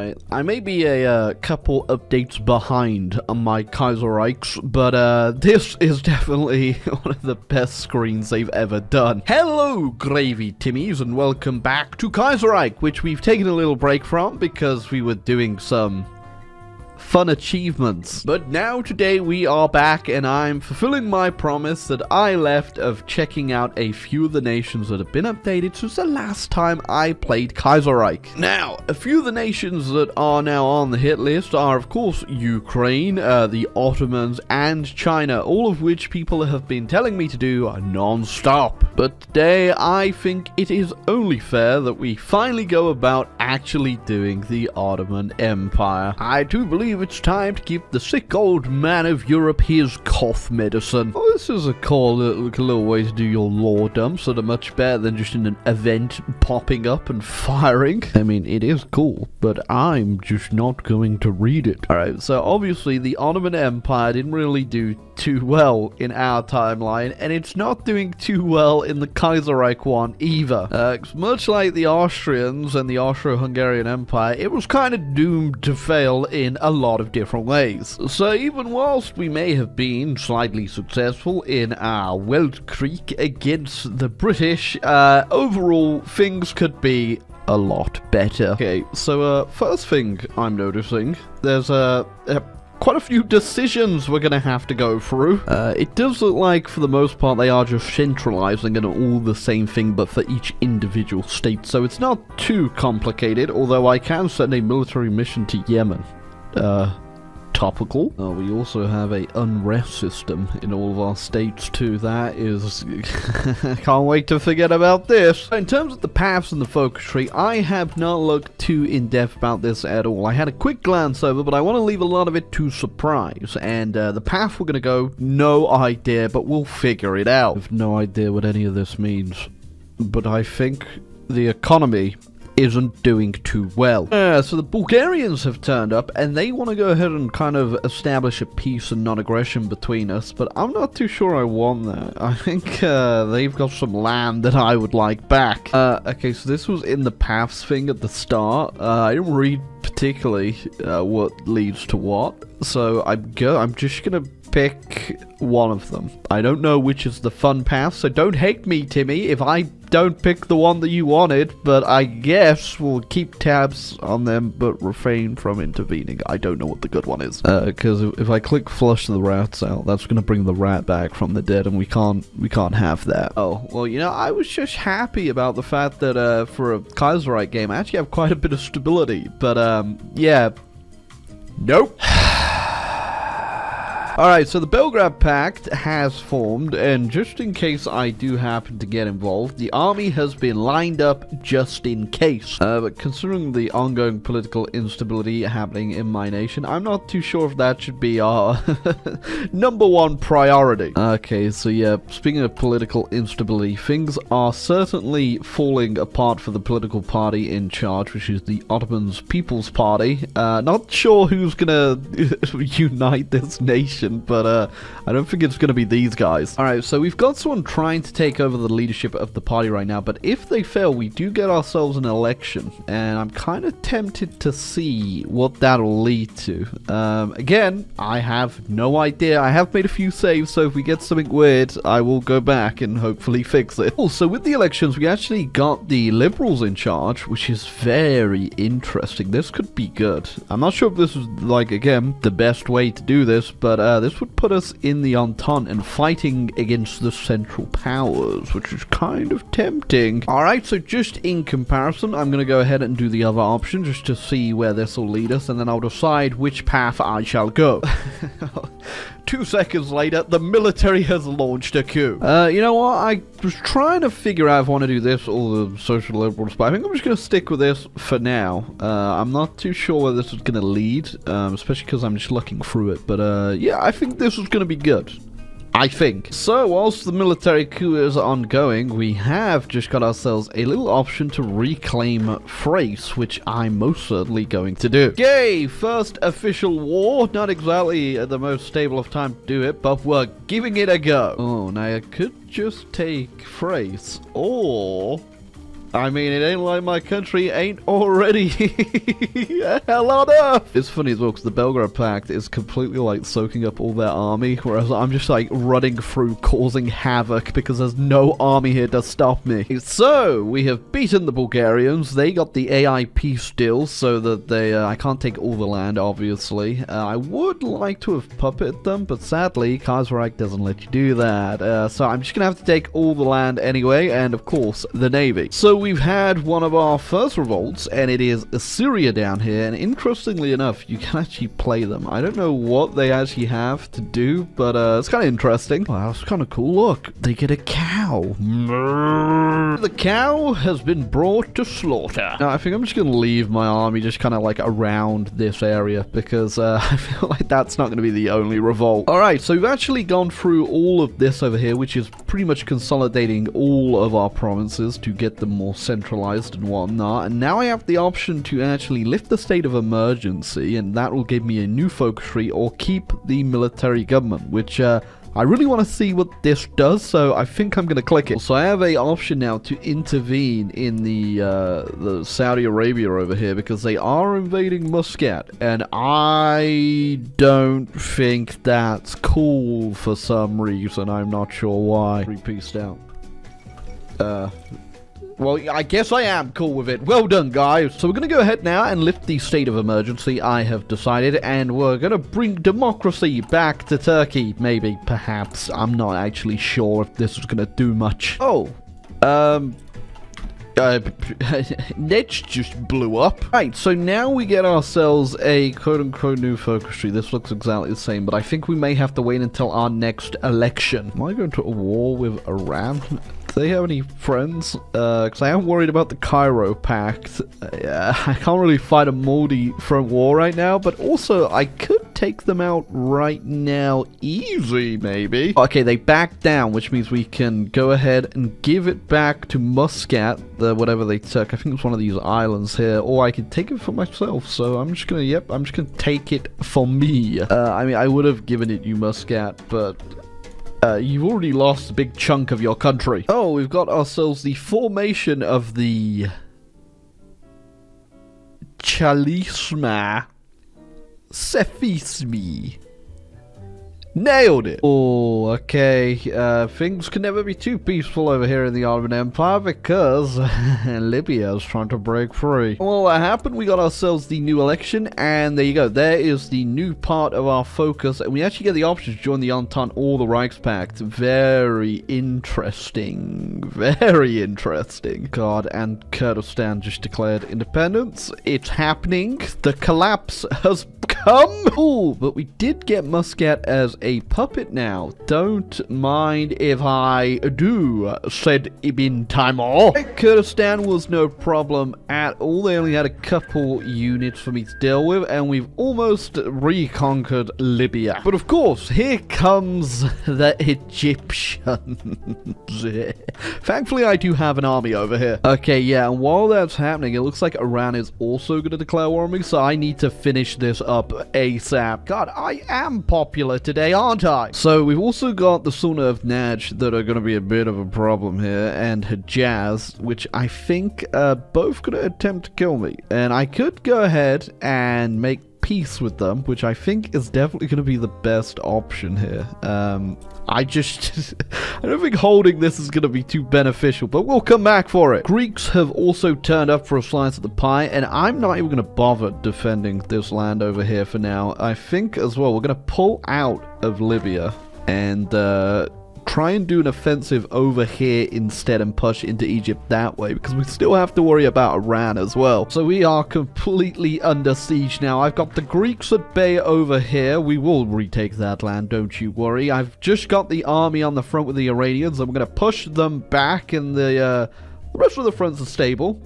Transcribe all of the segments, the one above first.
Alright, I may be a couple updates behind on my Kaiserreichs, but this is definitely one of the best screens they've ever done. Hello, Gravy Timmies, and welcome back to Kaiserreich, which we've taken a little break from because we were doing some fun achievements. But now today we are back and I'm fulfilling my promise that I left of checking out a few of the nations that have been updated since the last time I played Kaiserreich. Now, a few of the nations that are now on the hit list are of course Ukraine, the Ottomans and China, all of which people have been telling me to do non-stop. But today I think it is only fair that we finally go about actually doing the Ottoman Empire. I do believe it's time to give the sick old man of Europe his cough medicine. Oh, this is a cool little way to do your lore dumps that are much better than just in an event popping up and firing. I mean, it is cool, but I'm just not going to read it. Alright, so obviously the Ottoman Empire didn't really do too well in our timeline, and it's not doing too well in the Kaiserreich one either. Much like the Austrians and the Austro-Hungarian Empire, it was kind of doomed to fail in a lot of different ways. So even whilst we may have been slightly successful in our Weltkrieg against the British, overall things could be a lot better. Okay, so first thing I'm noticing, there's quite a few decisions we're gonna have to go through. It does look like, for the most part, they are just centralizing it all the same thing, but for each individual state, so it's not too complicated, although I can send a military mission to Yemen. Topical. We also have a unrest system in all of our states too. That is... can't wait to forget about this. In terms of the paths and the focus tree, I have not looked too in-depth about this at all. I had a quick glance over, but I want to leave a lot of it to surprise. And the path we're going to go, no idea, but we'll figure it out. I have no idea what any of this means, but I think the economy isn't doing too well. So the Bulgarians have turned up and they want to go ahead and kind of establish a peace and non-aggression between us, but I'm not too sure I want that. I think they've got some land that I would like back. Okay, so this was in the paths thing at the start. I didn't read particularly what leads to what, so I'm just gonna pick one of them. I don't know which is the fun path, so don't hate me, Timmy, if I don't pick the one that you wanted, but I guess we'll keep tabs on them, but refrain from intervening. I don't know what the good one is. Because if I click flush the rats out, that's going to bring the rat back from the dead, and we can't have that. Oh, well, you know, I was just happy about the fact that, for a Kaiserreich game, I actually have quite a bit of stability, but, yeah. Nope. Alright, so the Belgrade Pact has formed, and just in case I do happen to get involved, the army has been lined up just in case. But considering the ongoing political instability happening in my nation, I'm not too sure if that should be our #1 priority. Okay, so yeah, speaking of political instability, things are certainly falling apart for the political party in charge, which is the Ottomans People's Party. Not sure who's gonna unite this nation, but I don't think it's going to be these guys. Alright, so we've got someone trying to take over the leadership of the party right now, but if they fail, we do get ourselves an election, and I'm kind of tempted to see what that'll lead to. Again, I have no idea. I have made a few saves, so if we get something weird, I will go back and hopefully fix it. Also, with the elections, we actually got the Liberals in charge, which is very interesting. This could be good. I'm not sure if this is, like, again, the best way to do this, but this would put us in the Entente and fighting against the Central Powers, which is kind of tempting. Alright, so just in comparison, I'm going to go ahead and do the other option just to see where this will lead us, and then I'll decide which path I shall go. 2 seconds later, the military has launched a coup. You know what? I was trying to figure out if I want to do this or the social liberals, but I think I'm just going to stick with this for now. I'm not too sure where this is going to lead, especially because I'm just looking through it, but yeah, I think this is going to be good. I think. So, whilst the military coup is ongoing, we have just got ourselves a little option to reclaim Thrace, which I'm most certainly going to do. Yay! First official war. Not exactly the most stable of time to do it, but we're giving it a go. Oh, now I could just take Thrace, or I mean, it ain't like my country ain't already hell on earth. It's funny as well, because the Belgrade Pact is completely, like, soaking up all their army, whereas I'm just, like, running through, causing havoc, because there's no army here to stop me. So, we have beaten the Bulgarians. They got the AI peace deal, so that they, I can't take all the land, obviously. I would like to have puppeted them, but sadly, Kaiserreich doesn't let you do that. So I'm just gonna have to take all the land anyway, and of course, the navy. So we've had one of our first revolts, and it is Assyria down here, and interestingly enough, you can actually play them. I don't know what they actually have to do, but it's kind of interesting. Wow, that's kind of cool. Look, they get a cow. The cow has been brought to slaughter. Now, I think I'm just gonna leave my army just kind of like around this area, because I feel like that's not going to be the only revolt. Alright, so we've actually gone through all of this over here, which is pretty much consolidating all of our provinces to get them more centralized and whatnot, and now I have the option to actually lift the state of emergency, and that will give me a new focus tree, or keep the military government, which I really want to see what this does, so I think I'm going to click it. So I have a option now to intervene in the Saudi Arabia over here, because they are invading Muscat, and I don't think that's cool for some reason. I'm not sure why. Peaced out. Well, I guess I am cool with it. Well done, guys. So we're going to go ahead now and lift the state of emergency, I have decided, and we're going to bring democracy back to Turkey. Maybe, perhaps. I'm not actually sure if this is going to do much. Oh, Nets just blew up. Right, so now we get ourselves a quote-unquote new focus tree. This looks exactly the same, but I think we may have to wait until our next election. Am I going to a war with Iran? Do they have any friends? Because I am worried about the Cairo Pact. I can't really fight a multi-front war right now, but also I could take them out right now easy, maybe. Okay, they backed down, which means we can go ahead and give it back to Muscat, whatever they took. I think it's one of these islands here, or I could take it for myself. So I'm just gonna, I'm just gonna take it for me. I mean, I would have given it you Muscat, but you've already lost a big chunk of your country. Oh, we've got ourselves the formation of the Chalisma Sefismi. Nailed it. Oh, okay. Things can never be too peaceful over here in the Ottoman Empire, because Libya is trying to break free. Well, what happened? We got ourselves the new election, and there you go. There is the new part of our focus, and we actually get the option to join the Entente or the Reichspakt. Very interesting. Very interesting. God, and Kurdistan just declared independence. It's happening. The collapse has come. Ooh, but we did get Muscat as a puppet now. Don't mind if I do, said Ibn Timur. Kurdistan was no problem at all. They only had a couple units for me to deal with, and we've almost reconquered Libya. But of course, here comes the Egyptians. Thankfully, I do have an army over here. Okay, yeah, and while that's happening, it looks like Iran is also going to declare war on me, so I need to finish this up ASAP. God, I am popular today, aren't I? So we've also got the Sultan of Najd that are going to be a bit of a problem here, and Hejaz, which I think both going to attempt to kill me. And I could go ahead and make peace with them, which I think is definitely going to be the best option here. I don't think holding this is going to be too beneficial, but we'll come back for it. Greeks have also turned up for a slice of the pie, and I'm not even going to bother defending this land over here for now. I think as well we're going to pull out of Libya and try and do an offensive over here instead and push into Egypt that way, because we still have to worry about Iran as well. So we are completely under siege now. I've got the Greeks at bay over here. We will retake that land, don't you worry. I've just got the army on the front with the Iranians, and we're going to push them back, and the rest of the fronts are stable.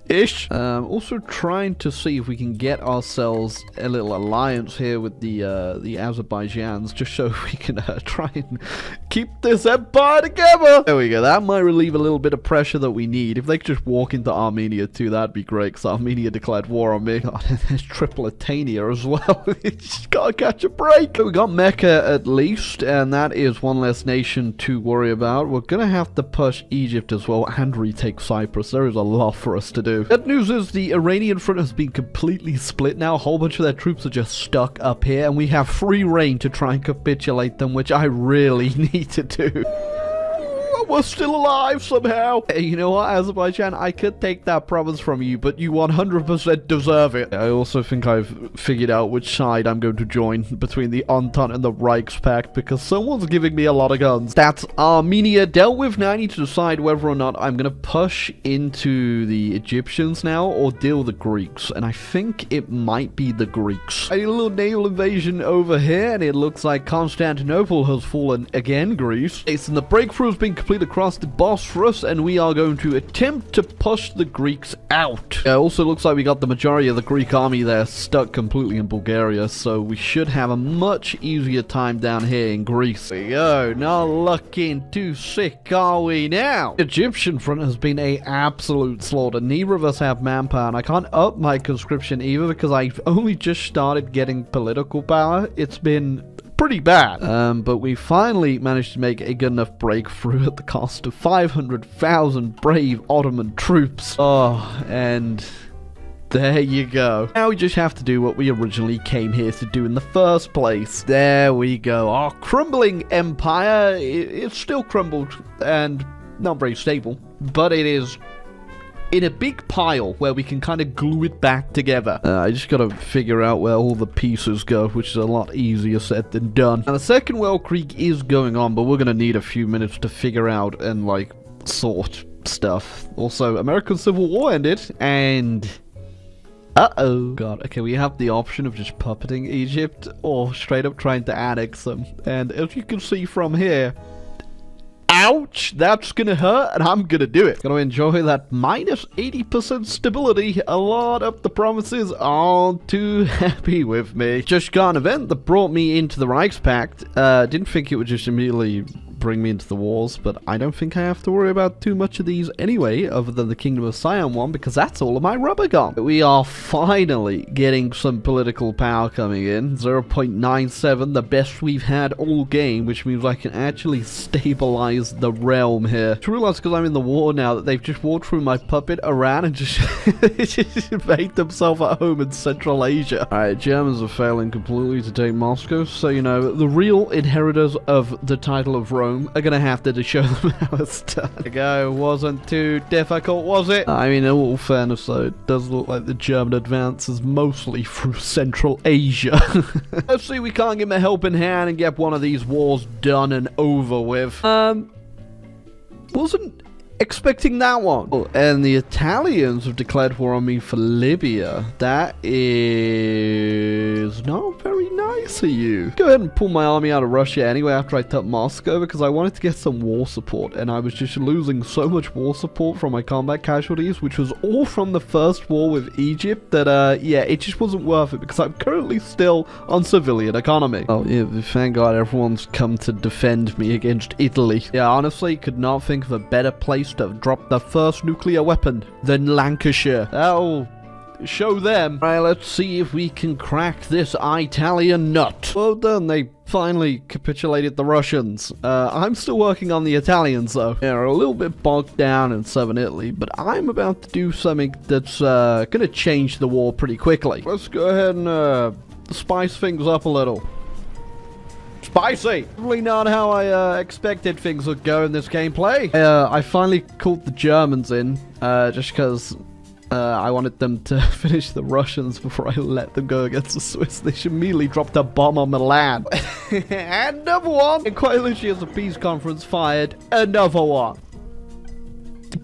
Ish. Also trying to see if we can get ourselves a little alliance here with the Azerbaijans, just so we can try and keep this empire together. There we go. That might relieve a little bit of pressure that we need. If they could just walk into Armenia too, that'd be great, because Armenia declared war on me. God, there's Tripolitania as well. Just gotta catch a break. We got Mecca at least, and that is one less nation to worry about. We're gonna have to push Egypt as well and retake Cyprus. There is a lot for us to do. Good news is the Iranian front has been completely split now. A whole bunch of their troops are just stuck up here, and we have free reign to try and capitulate them, which I really need to do. We're still alive somehow. Hey, you know what, Azerbaijan? I could take that province from you, but you 100% deserve it. I also think I've figured out which side I'm going to join between the Entente and the Reichspakt, because someone's giving me a lot of guns. That's Armenia dealt with. Now I need to decide whether or not I'm going to push into the Egyptians now or deal with the Greeks, and I think it might be the Greeks. I need a little naval invasion over here, and it looks like Constantinople has fallen again, Greece. And the breakthrough has been completed across the Bosphorus, and we are going to attempt to push the Greeks out. It also looks like we got the majority of the Greek army there stuck completely in Bulgaria, so we should have a much easier time down here in Greece. There we go. Not looking too sick, are we now? The Egyptian front has been a absolute slaughter. Neither of us have manpower, and I can't up my conscription either because I've only just started getting political power. It's been pretty bad, but we finally managed to make a good enough breakthrough at the cost of 500,000 brave Ottoman troops. Oh, and there you go. Now we just have to do what we originally came here to do in the first place. There we go. Our crumbling empire, it's still crumbled and not very stable, but it is in a big pile where we can kind of glue it back together. I just gotta figure out where all the pieces go, which is a lot easier said than done. Now the Second World Creek is going on, but we're gonna need a few minutes to figure out and like sort stuff. Also, American Civil War ended, and uh-oh. God, okay, we have the option of just puppeting Egypt or straight up trying to annex them. And as you can see from here, ouch, that's gonna hurt, and I'm gonna do it. Gonna enjoy that minus 80% stability. A lot of the provinces aren't too happy with me. Just got an event that brought me into the Reichspakt. Didn't think it would just immediately bring me into the wars, but I don't think I have to worry about too much of these anyway, other than the Kingdom of Siam one, because that's all of my rubber gone. We are finally getting some political power coming in. 0.97, the best we've had all game, which means I can actually stabilize the realm here. I realize because I'm in the war now that they've just walked through my puppet Iran and just made themselves at home in Central Asia. Alright, Germans are failing completely to take Moscow, so you know, the real inheritors of the title of Rome are gonna have to show them how it's done. There we go. Wasn't too difficult, was it? I mean, in all fairness though, it does look like the German advance is mostly through Central Asia. Let's see, we can't give them a helping hand and get one of these wars done and over with. Wasn't expecting that one. Oh, and the Italians have declared war on me for Libya. That is not very nice of you. Go ahead and pull my army out of Russia anyway after I took Moscow, because I wanted to get some war support, and I was just losing so much war support from my combat casualties, which was all from the first war with Egypt, that yeah, it just wasn't worth it, because I'm currently still on civilian economy. Oh yeah, thank God everyone's come to defend me against Italy. Yeah, honestly, could not think of a better place to drop the first nuclear weapon than Lancashire. That'll show them. Right, let's see if we can crack this Italian nut. Well done, they finally capitulated the Russians. I'm still working on the Italians though. They're a little bit bogged down in southern Italy, but I'm about to do something that's gonna change the war pretty quickly. Let's go ahead and spice things up a little. Spicy! Probably not how I expected things would go in this gameplay. I finally caught the Germans in, just because I wanted them to finish the Russians before I let them go against the Swiss. They should immediately drop a bomb on Milan. And another one! And quite literally as a peace conference fired another one.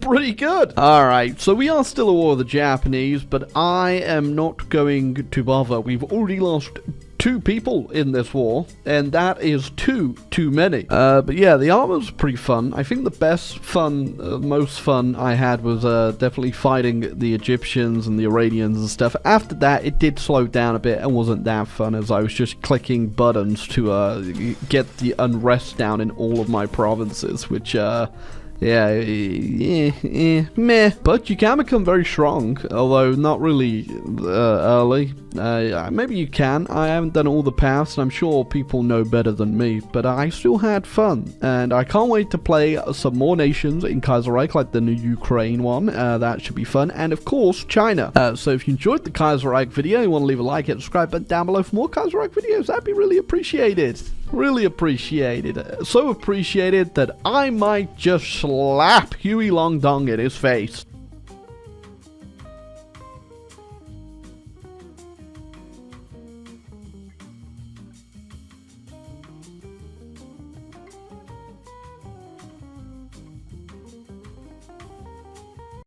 Pretty good. Alright, so we are still at war with the Japanese, but I am not going to bother. We've already lost 2 people in this war, and that is too many. But yeah, the armor's pretty fun. I think the best fun, most fun I had was definitely fighting the Egyptians and the Iranians and stuff. After that, it did slow down a bit and wasn't that fun, as I was just clicking buttons to get the unrest down in all of my provinces, which meh. But you can become very strong, although not really early. Maybe you can. I haven't done all the paths, and I'm sure people know better than me, but I still had fun, and I can't wait to play some more nations in Kaiserreich, like the new Ukraine one. That should be fun, and of course, China. So if you enjoyed the Kaiserreich video, you want to leave a like, hit the subscribe button down below for more Kaiserreich videos. That'd be really appreciated. Really appreciated. So appreciated that I might just slap Huey Long Dong in his face.